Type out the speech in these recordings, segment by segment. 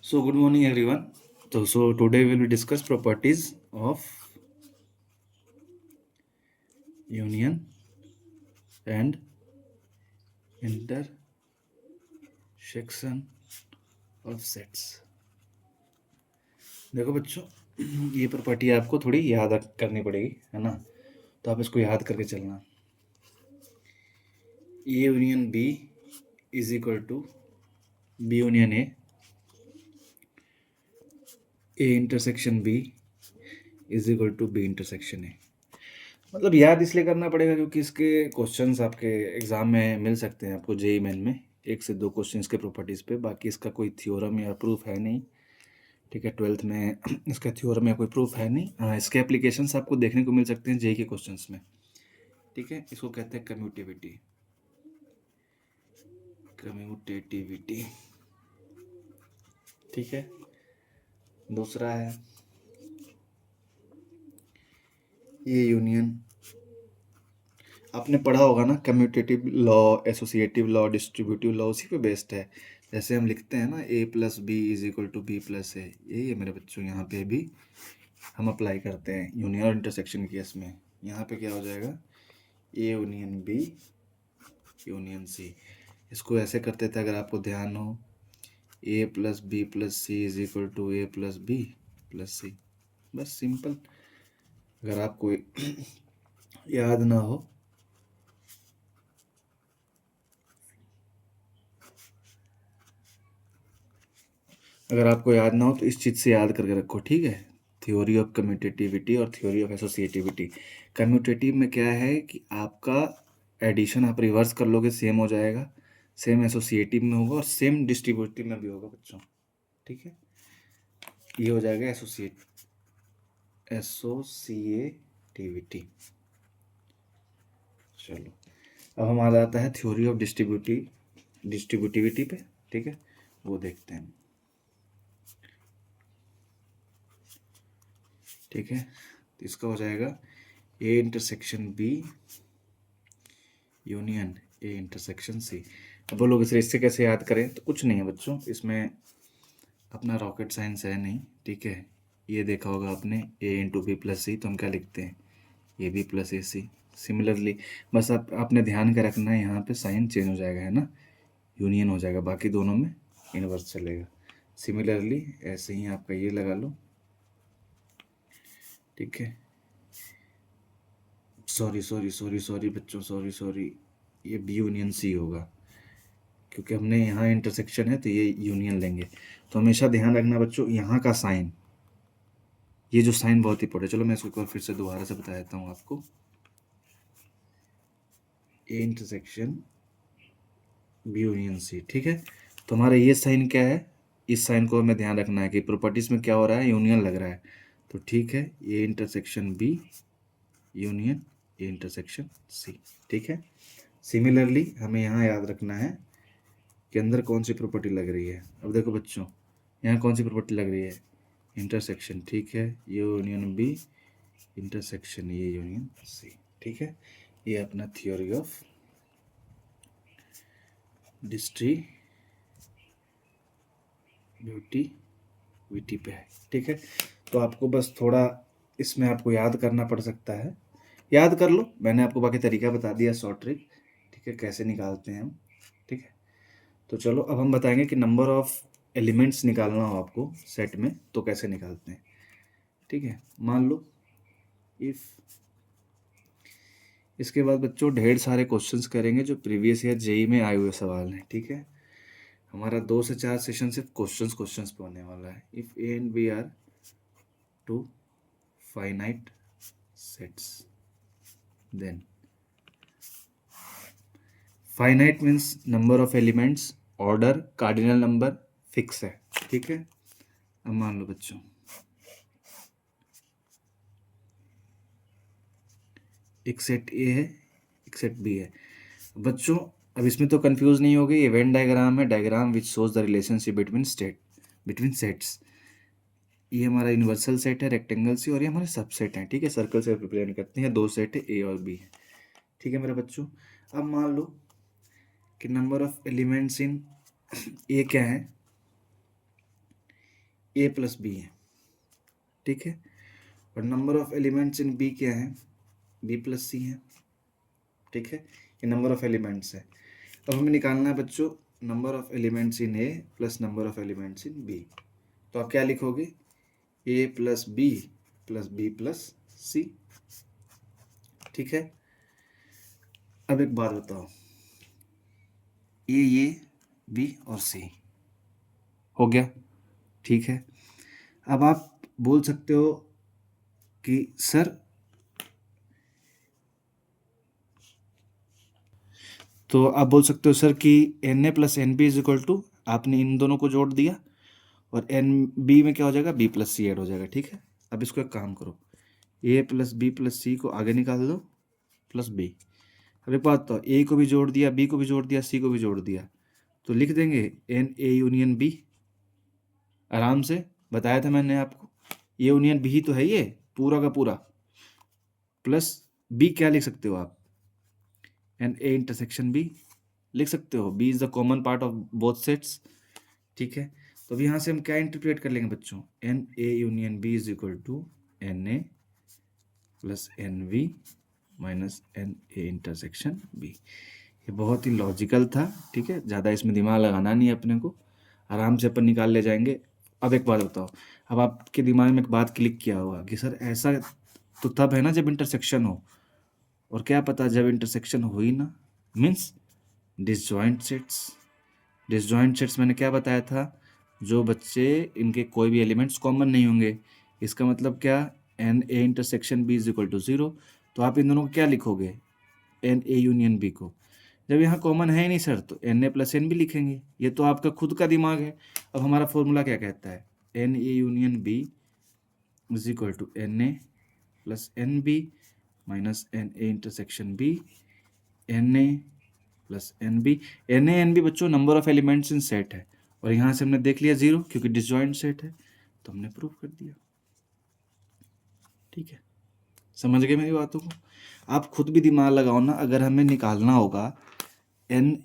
So good morning everyone. So today we will discuss properties of union and intersection of sets. देखो बच्चों, ये property आपको थोड़ी याद करनी पड़ेगी, है ना? तो आप इसको याद करके चलना। A union B is equal to B union A intersection B is equal to B intersection A. मतलब याद इसलिए करना पड़ेगा क्योंकि इसके क्वेश्चंस आपके एग्जाम में मिल सकते हैं आपको जेई मेन में, 1 से 2 क्वेश्चंस के प्रॉपर्टीज़ पे। बाकी इसका कोई थ्योरम या प्रूफ है नहीं, ठीक है? 12th में इसका थ्योरम या कोई प्रूफ है नहीं। हाँ, इसके एप्लीकेशंस आपको देखने को मिल सकते हैं जेई के क्वेश्चंस में, ठीक है? इसको कहते हैं कम्यूटेटिविटी। कम्यूटेटिविटी, ठीक है? दूसरा है ये यूनियन। आपने पढ़ा होगा ना, commutative law, associative law, distributive law उसी पे बेस्ड है। जैसे हम लिखते हैं ना A plus B is equal to B plus A, यही है मेरे बच्चों। यहाँ पे भी हम अप्लाई करते हैं यूनियन और इंटरसेक्शन केस में। यहाँ पे क्या हो जाएगा, A union B union C. इसको ऐसे करते थे अगर आपको ध्यान हो, A plus B plus C is equal to A plus B plus C. बस सिंपल। अगर आपको याद ना हो, तो इस चीज़ से याद करके रखो, ठीक है? थ्योरी ऑफ कम्यूटेटिविटी और थ्योरी ऑफ एसोसिएटिविटी। कम्यूटेटिव में क्या है कि आपका एडिशन आप रिवर्स कर लोगे, सेम हो जाएगा। सेम एसोसिएटिव में होगा और सेम डिस्ट्रीब्यूटिव में भी होगा बच्चों, ठीक है? ये हो जाएगा एसोसिएटिविटी। चलो, अब हमारा आता है थ्योरी ऑफ डिस्ट्रीब्यूटिविटी पे, ठीक है? वो देखते हैं, ठीक है? तो इसका हो जाएगा A intersection B union A intersection C. अब बोलोगे सर इससे कैसे याद करें? तो कुछ नहीं है बच्चों, इसमें अपना रॉकेट साइंस है नहीं, ठीक है? ये देखा होगा आपने, A into B plus C, तो हम क्या लिखते हैं, A B plus A C. Similarly बस आपने ध्यान का रखना है, यहाँ पे साइन चेंज हो जाएगा, है ना? यूनियन हो जाएगा, बाकी दोनों में इनवर्स चलेगा। सिमिलरली ऐसे ही आपका ये लगा लो, ठीक है? सॉरी बच्चों, सॉरी, ये बी यूनियन सी होगा क्योंकि हमने यहाँ इंटरसेक्शन है तो ये यूनियन लेंगे। तो हमेशा ध्यान रखना बच्चों, यहाँ का साइन, ये जो साइन बहुत इंपॉर्टेंट है। चलो मैं इसको एक बार फिर से दोबारा से बता देता हूँ आपको। A intersection B union C, ठीक है? तो हमारा ये साइन क्या है, इस साइन को हमें ध्यान रखना है कि प्रॉपर्टीज में क्या हो रहा है, यूनियन लग रहा है। तो ठीक है, A intersection B union A intersection C, ठीक है? सिमिलरली हमें यहाँ याद रखना है कि अंदर कौन सी प्रॉपर्टी लग रही है। अब देखो बच्चों, यहाँ कौन सी प्रॉपर्टी लग रही है, इंटरसेक्शन, ठीक है? ये यूनियन बी इंटरसेक्शन ये यूनियन सी, ठीक है? ये अपना थ्योरी ऑफ डिस्ट्रीब्यूटिविटी पे है, ठीक है? तो आपको बस थोड़ा इसमें आपको याद करना पड़ सकता है, याद कर लो। मैंने आपको बाकी तरीका बता दिया, शॉर्ट ट्रिक, ठीक है? कैसे निकालते हैं हम, ठीक है? तो चलो अब हम बताएंगे कि नंबर ऑफ एलिमेंट्स निकालना हो आपको सेट में तो कैसे निकालते हैं, ठीक है? मान लो इफ, इसके बाद बच्चों ढेर सारे क्वेश्चंस करेंगे जो प्रीवियस ईयर जेई में आए हुए सवाल हैं, ठीक है? हमारा 2 से 4 सेशन सिर्फ क्वेश्चंस पे होने वाला है। If A and B are two finite sets, then finite means number of elements, order, cardinal number fix है, ठीक है? अब मान लो बच्चों एक सेट ए है, एक सेट बी है। बच्चों अब इसमें तो कंफ्यूज नहीं होगी, ये वेन डायग्राम है, diagram which shows the relationship between sets. ये हमारा यूनिवर्सल सेट है रेक्टेंगल से, और ये हमारे सबसेट हैं, ठीक है? सर्कल से रिप्रेजेंट करते हैं। 2 सेट है, ए और बी है, ठीक है मेरे बच्चों? अब मान लो कि number of elements in A क्या है, ए प्लस बी है, ठीक है। और number of elements in B क्या है, बी प्लस सी है, ठीक है। ये नंबर ऑफ एलिमेंट्स है। अब हमें निकालना है बच्चों number of elements in A plus number of elements in B. तो आप क्या लिखोगे, A plus B plus C, ठीक है। अब एक बात बताओ, ये बी और सी हो गया, ठीक है। अब आप बोल सकते हो कि सर, तो आप बोल सकते हो सर कि N A plus N B is equal to, आपने इन दोनों को जोड़ दिया और एन बी में क्या हो जाएगा, बी प्लस सी ऐड हो जाएगा, ठीक है। अब इसको एक काम करो, ए प्लस बी प्लस सी को आगे निकाल दो प्लस बी। अब एक बात तो, ए को भी जोड़ दिया, बी को भी जोड़ दिया, सी को भी जोड़ दिया, तो लिख देंगे एन ए यूनियन बी। आराम से बताया था मैंने आपको, ए यूनियन बी ही तो है ये पूरा का पूरा, प्लस बी क्या लिख सकते हो आप, एन ए इंटरसेक्शन बी लिख सकते हो, B is the common part of both sets, ठीक है। तो अब यहाँ से हम क्या इंटरप्रेट कर लेंगे बच्चों, N A union B is equal to N A plus N B minus N A intersection B. ये बहुत ही लॉजिकल था, ठीक है, ज़्यादा इसमें दिमाग लगाना नहीं है अपने को, आराम से अपन निकाल ले जाएंगे। अब एक बात बताओ, अब आपके दिमाग में एक बात क्लिक किया होगा कि सर ऐसा तो तब है ना जब इंटरसेक्शन हो, और क्या पता जब इंटरसेक्शन हो ही ना, means disjoint sets. Disjoint sets मैंने क्या बताया था, जो बच्चे इनके कोई भी एलिमेंट्स कॉमन नहीं होंगे, इसका मतलब क्या, N A intersection B is equal to zero. तो आप इन दोनों को क्या लिखोगे, एन ए यूनियन बी को। जब यहाँ कॉमन है ही नहीं सर, तो N A plus N B लिखेंगे, ये तो आपका खुद का दिमाग है। अब हमारा फॉर्मूला क्या कहता है, N A union B is equal to N A plus N B minus N A intersection B, N A plus N B. N B बच्चों number of elements in set है, और यहाँ से हमने देख लिया जीरो क्योंकि डिसजॉइंट सेट है, तो हमने प्रूव कर दिया, ठीक है। समझ गए मेरी बातों को, आप खुद भी दिमाग लगाओ ना, अगर हमें निकालना होगा N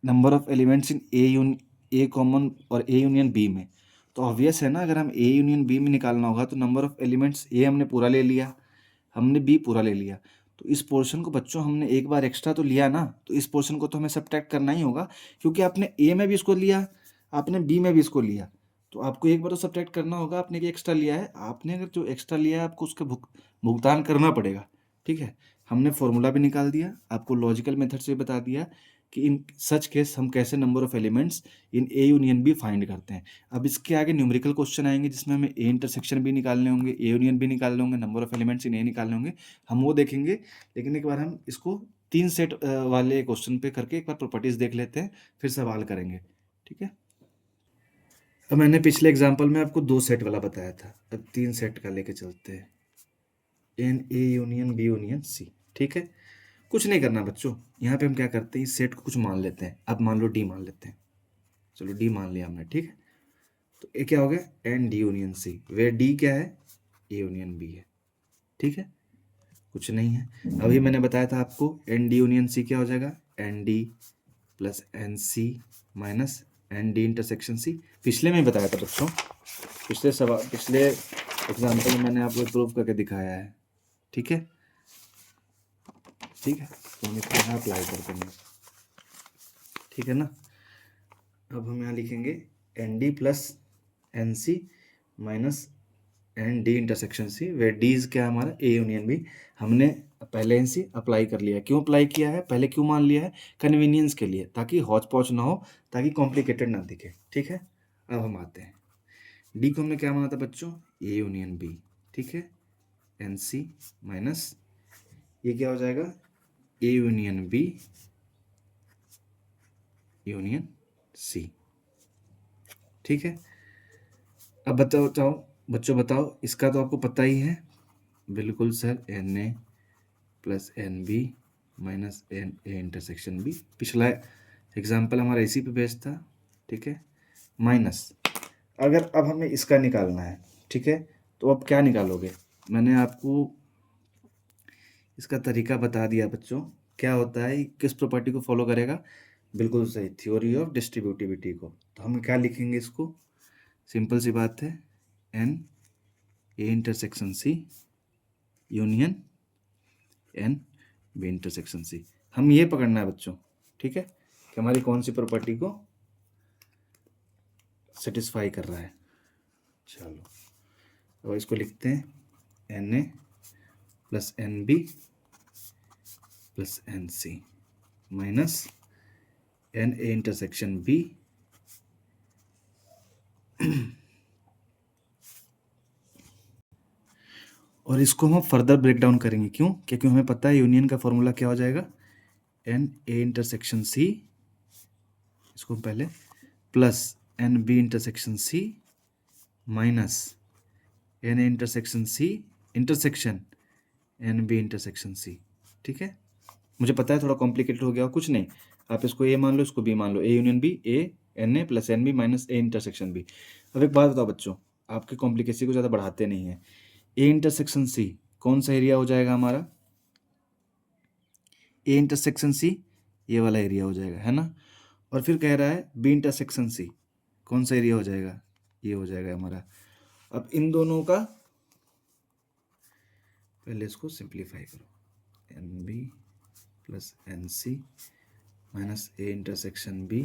number of elements in A common और ए यूनियन बी में, तो ऑब्वियस है ना, अगर हम ए यूनियन बी में निकालना होगा तो नंबर ऑफ एलिमेंट्स ए हमने पूरा ले लिया, हमने बी पूरा ले लिया, तो इस पोर्शन को बच्चों हमने एक बार एक्स्ट्रा तो लिया ना, तो इस पोर्शन को तो हमें सब्ट्रैक्ट करना ही होगा, क्योंकि आपने ए में भी इसको लिया, आपने बी में भी इसको लिया, तो आपको एक बार तो सब्ट्रैक्ट करना होगा। आपने क्या एक्स्ट्रा लिया है, आपने अगर जो एक्स्ट्रा लिया है आपको उसका भुगतान करना पड़ेगा, ठीक है। हमने फॉर्मूला भी निकाल दिया, आपको लॉजिकल मेथड से बता दिया कि इन सच केस हम कैसे number of elements in A union B find करते हैं। अब इसके आगे न्यूमेरिकल क्वेश्चन आएंगे जिसमें हमें ए इंटरसेक्शन भी निकालने होंगे, ए यूनियन भी निकालने होंगे, नंबर ऑफ एलिमेंट्स इन ए निकालने होंगे, हम वो देखेंगे। लेकिन एक बार हम इसको 3 सेट वाले क्वेश्चन पे करके एक बार प्रॉपर्टीज देख लेते हैं, फिर सवाल करेंगे, ठीक है। अब मैंने पिछले एग्जाम्पल में आपको 2 सेट वाला बताया था, अब 3 सेट का लेके चलते हैं, N A union B union C, ठीक है। कुछ नहीं करना बच्चों, यहाँ पे हम क्या करते हैं, इस सेट को कुछ मान लेते हैं। अब मान लो डी मान लेते हैं, चलो डी मान लिया हमने, ठीक है। तो ये क्या हो गया, N D union C, where D क्या है, ए यूनियन बी है, ठीक है। कुछ नहीं है, अभी मैंने बताया था आपको एन डी यूनियन सी क्या हो जाएगा, N D plus N C minus N D intersection C. पिछले में बताया था बच्चों, पिछले एग्जाम्पल में मैंने आपको प्रूव करके दिखाया है, ठीक है, ठीक है। तो हम इसको यहाँ अप्लाई करते हैं, ठीक है ना। अब हम यहाँ लिखेंगे N D plus N C minus N D intersection C, where D is क्या हमारा, ए यूनियन बी। हमने पहले एन सी अप्लाई कर लिया है, क्यों अप्लाई किया है, पहले क्यों मान लिया है, कन्वीनियंस के लिए, ताकि हौच पौच ना हो, ताकि कॉम्प्लिकेटेड ना दिखे, ठीक है। अब हम आते हैं, डी को हमने क्या माना था बच्चों, ए यूनियन बी, ठीक है, एन सी माइनस ये क्या हो जाएगा, A union B union C, ठीक है। अब बताओ बच्चों, बताओ इसका तो आपको पता ही है, बिल्कुल sir, N A plus N B minus N A intersection B. पिछला एग्जाम्पल हमारा इसी पे बेस्ड था, ठीक है। माइनस अगर अब हमें इसका निकालना है, ठीक है, तो अब क्या निकालोगे, मैंने आपको इसका तरीका बता दिया बच्चों, क्या होता है, किस प्रॉपर्टी को फॉलो करेगा, बिल्कुल सही, थ्योरी ऑफ डिस्ट्रीब्यूटिविटी को। तो हम क्या लिखेंगे इसको, सिंपल सी बात है, N A intersection C union N B intersection C. हम ये पकड़ना है बच्चों, ठीक है, कि हमारी कौन सी प्रॉपर्टी को सेटिस्फाई कर रहा है। चलो अब इसको लिखते हैं, N A plus N B plus N C minus N A intersection B और इसको हम फर्दर ब्रेक डाउन करेंगे। क्यों? क्योंकि हमें पता है यूनियन का फॉर्मूला क्या हो जाएगा, एन ए इंटरसेक्शन सी, इसको पहले plus N B intersection C minus N A intersection C intersection N B intersection C. ठीक है, मुझे पता है थोड़ा कॉम्प्लिकेटेड हो गया, कुछ नहीं, आप इसको ए मान लो, इसको बी मान लो, A union B, A n A plus N B minus A intersection B. अब एक बात बताओ बच्चों, आपके कॉम्प्लिकेसी को ज़्यादा बढ़ाते नहीं है, ए इंटरसेक्शन सी कौन सा एरिया हो जाएगा हमारा, ए इंटरसेक्शन सी ये वाला एरिया हो जाएगा, है ना। और फिर कह रहा है बी इंटरसेक्शन सी कौन सा एरिया हो जाएगा, ये हो जाएगा हमारा। अब इन दोनों का पहले इसको सिंप्लीफाई करो, N B plus N C minus A intersection B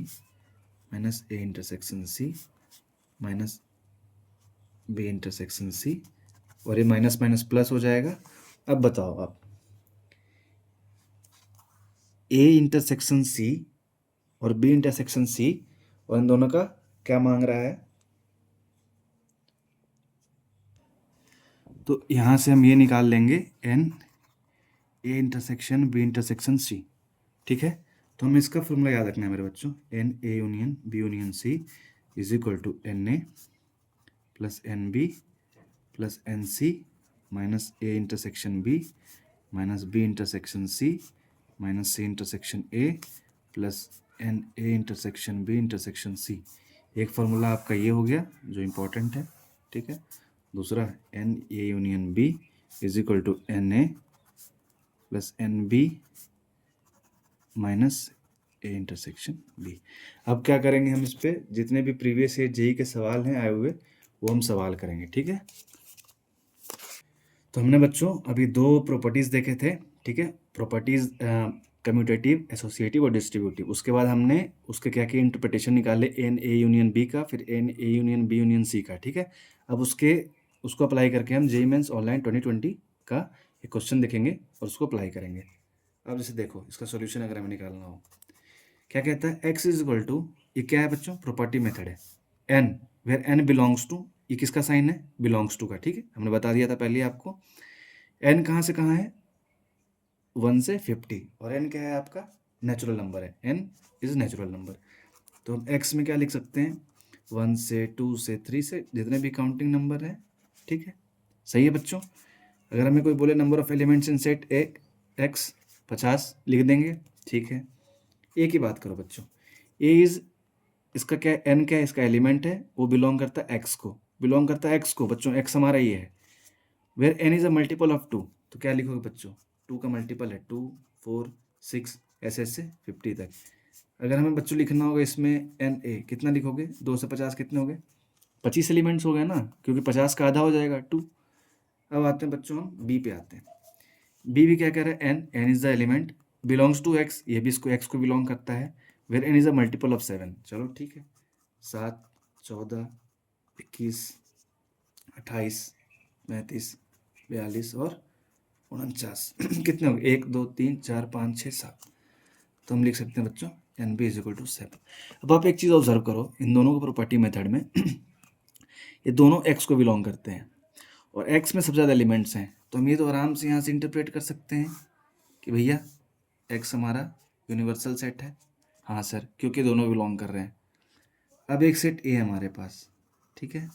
minus A intersection C minus B intersection C, और ये माइनस माइनस प्लस हो जाएगा। अब बताओ आप, ए इंटरसेक्शन सी और बी इंटरसेक्शन सी, और इन दोनों का क्या मांग रहा है, तो यहाँ से हम ये निकाल लेंगे, N A intersection B intersection C. ठीक है, तो हमें इसका फॉर्मूला याद रखना है मेरे बच्चों, N A union B union C is equal to N A plus N B plus N C minus A intersection B minus B intersection C minus C intersection A plus N A intersection B intersection C. एक formula आपका ये हो गया जो important है। ठीक है, दूसरा N A union B is equal to N A plus N B minus A intersection B. अब क्या करेंगे, हम इस पे जितने भी प्रीवियस ईयर जेई के सवाल हैं आए हुए वो हम सवाल करेंगे। ठीक है, तो हमने बच्चों अभी दो प्रॉपर्टीज देखे थे। ठीक है, प्रॉपर्टीज कम्यूटेटिव, एसोसिएटिव और डिस्ट्रीब्यूटिव। उसके बाद हमने उसके क्या क्या इंटरप्रिटेशन निकाले, एन ए यूनियन बी का, फिर N A union B union C का। ठीक है, अब उसको अप्लाई करके हम जेईई मेंस ऑनलाइन 2020 का एक क्वेश्चन देखेंगे और उसको अप्लाई करेंगे। अब जैसे देखो, इसका सॉल्यूशन अगर हमें निकालना हो, क्या कहता है, x इज इक्वल टू, ये क्या है बच्चों, प्रॉपर्टी मेथड है, n where n belongs to, ये किसका साइन है, बिलोंग्स टू का। ठीक है, हमने बता दिया था पहले आपको, n कहाँ से कहाँ है, 1 से 50, और n क्या है आपका, नेचुरल नंबर है, n इज नेचुरल नंबर। तो हम x में क्या लिख सकते हैं, 1 से 2 से 3 से जितने भी काउंटिंग नंबर हैं। ठीक है, सही है बच्चों। अगर हमें कोई बोले number of elements in set x 50 लिख देंगे। ठीक है, ए की बात करो बच्चों, ए इज, इसका क्या, एन क्या है, इसका एलिमेंट है, वो बिलोंग करता है एक्स को, बिलोंग करता है एक्स को बच्चों, एक्स हमारा ये है। Where N is a multiple of 2, तो क्या लिखोगे बच्चों, 2 का मल्टीपल है 2, 4, 6 ऐसे ऐसे 50 तक। अगर हमें बच्चों लिखना होगा इसमें एन ए, कितना लिखोगे, 2 से 50 कितने हो गए, 25 एलिमेंट्स हो गए ना, क्योंकि 50 का आधा हो जाएगा 2। अब आते हैं बच्चों, हम बी पे आते हैं। बी भी क्या कह रहा है, N is the element belongs to X, ये भी इसको एक्स को बिलोंग करता है। Where N is a multiple of 7, चलो ठीक है, 7, 14, 21, 28, 35, 42 और 49 कितने हो गए, 1, 2, 3, 4, 5, 6, 7। तो हम लिख सकते हैं बच्चों N B is equal to 7। अब आप एक चीज़ ऑब्जर्व करो, इन दोनों को प्रॉपर्टी मेथड में ये दोनों एक्स को बिलोंग करते हैं और एक्स में सबसे ज़्यादा एलिमेंट्स हैं, तो हम ये तो आराम से यहाँ से इंटरप्रेट कर सकते हैं कि भैया एक्स हमारा यूनिवर्सल सेट है। हाँ सर, क्योंकि दोनों बिलोंग कर रहे हैं। अब एक सेट ए हमारे पास, ठीक है,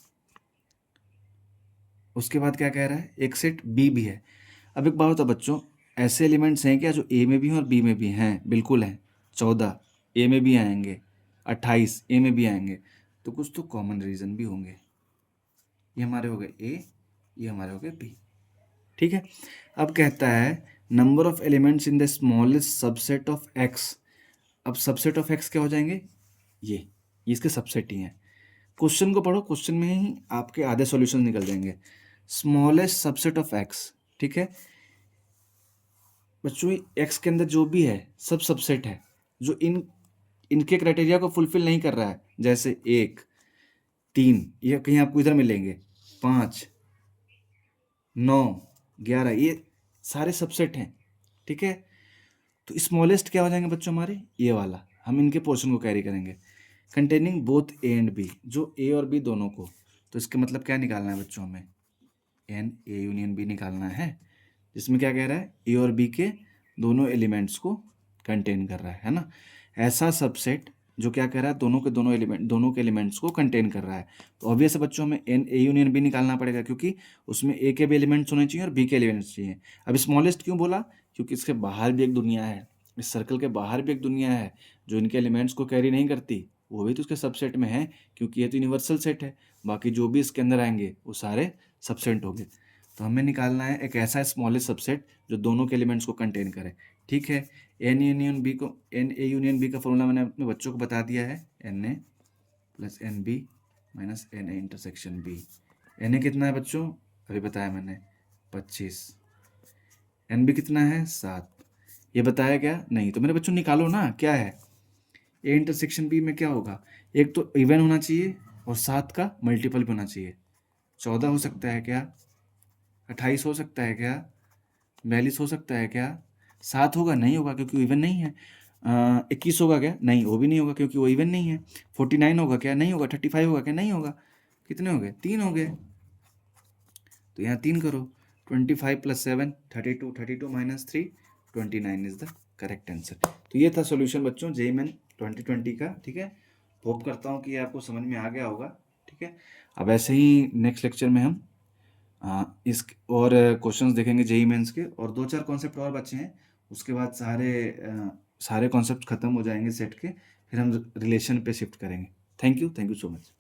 उसके बाद क्या कह रहा है, एक सेट बी भी है। अब एक बात होता बच्चों, ऐसे एलिमेंट्स हैं क्या जो ए में भी हैं और बी में भी हैं, बिल्कुल हैं, 14 ए में भी आएंगे, 28 ए में भी आएंगे, तो कुछ तो कॉमन रीजन भी होंगे। ये हमारे हो गए ए, ये हमारे हो गए बी। ठीक है, अब कहता है number of elements in the smallest subset of x. अब सबसेट ऑफ एक्स क्या हो जाएंगे, ये इसके सबसेट ही हैं। क्वेश्चन को पढ़ो, क्वेश्चन में ही आपके आधे सॉल्यूशन निकल जाएंगे। स्मॉलेस्ट सबसेट ऑफ एक्स, ठीक है बच्चों, एक्स के अंदर जो भी है सब सबसेट है जो इनके क्राइटेरिया को फुलफिल नहीं कर रहा है, जैसे 1, 3, ये कहीं आपको इधर मिलेंगे, 5, 9, 11, ये सारे सबसेट हैं, ठीक है। तो स्मॉलेस्ट क्या हो जाएंगे बच्चों हमारे, ये वाला, हम इनके पोर्शन को कैरी करेंगे। Containing both A and B, जो ए और बी दोनों को, तो इसका मतलब क्या निकालना है बच्चों, हमें एन ए यूनियन बी निकालना है, जिसमें क्या कह रहा है, ए और बी के दोनों एलिमेंट्स को कंटेन कर रहा है ना। ऐसा सबसेट जो क्या कह रहा है, दोनों के एलिमेंट्स को कंटेन कर रहा है। तो ऑब्वियस है बच्चों, हमें एन ए यूनियन बी निकालना पड़ेगा, क्योंकि उसमें ए के भी एलिमेंट्स होने चाहिए और बी के एलिमेंट्स चाहिए। अब स्मॉलेस्ट क्यों बोला, क्योंकि इसके बाहर भी एक दुनिया है, इस सर्कल के बाहर भी एक दुनिया है जो इनके एलिमेंट्स को कैरी नहीं करती, वो भी तो उसके सबसेट में है, क्योंकि ये तो यूनिवर्सल सेट है। बाकी जो भी इसके अंदर आएंगे वो सारे सबसेट हो गए। तो हमें निकालना है एक ऐसा स्मॉलेस्ट सबसेट जो दोनों के एलिमेंट्स को कंटेन करे, ठीक है। एन ए यूनियन बी का फॉर्मूला मैंने अपने बच्चों को बता दिया है, N A plus N B minus N A intersection B. N A कितना है बच्चों, अभी बताया मैंने 25, एन बी कितना है 7, ये बताया क्या नहीं, तो मेरे बच्चों निकालो ना क्या है, ए इंटरसेक्शन बी में क्या होगा, एक तो इवन होना चाहिए और 7 का मल्टीपल भी होना चाहिए। 14 हो सकता है क्या, 28 हो सकता है क्या, 42 हो सकता है क्या, 7 होगा नहीं होगा क्योंकि वो इवन नहीं है। 21 होगा क्या, नहीं वो भी नहीं होगा क्योंकि वो इवन नहीं है। 49 होगा क्या, नहीं होगा। 35 होगा क्या, नहीं होगा। कितने हो गए, 3 हो गए, तो यहाँ 3 करो, 25 + 7 32, 32 - 3 29 इज द करेक्ट आंसर। तो ये था सॉल्यूशन बच्चों जेईई मेन 2020 का, ठीक है। होप करता हूँ कि ये आपको समझ में आ गया होगा, ठीक है। अब ऐसे ही नेक्स्ट लेक्चर में हम इस और क्वेश्चंस देखेंगे जेईई मेंस के, और 2-4 कॉन्सेप्ट और बचे हैं, उसके बाद सारे कॉन्सेप्ट खत्म हो जाएंगे सेट के, फिर हम रिलेशन पे शिफ्ट करेंगे। Thank you so much.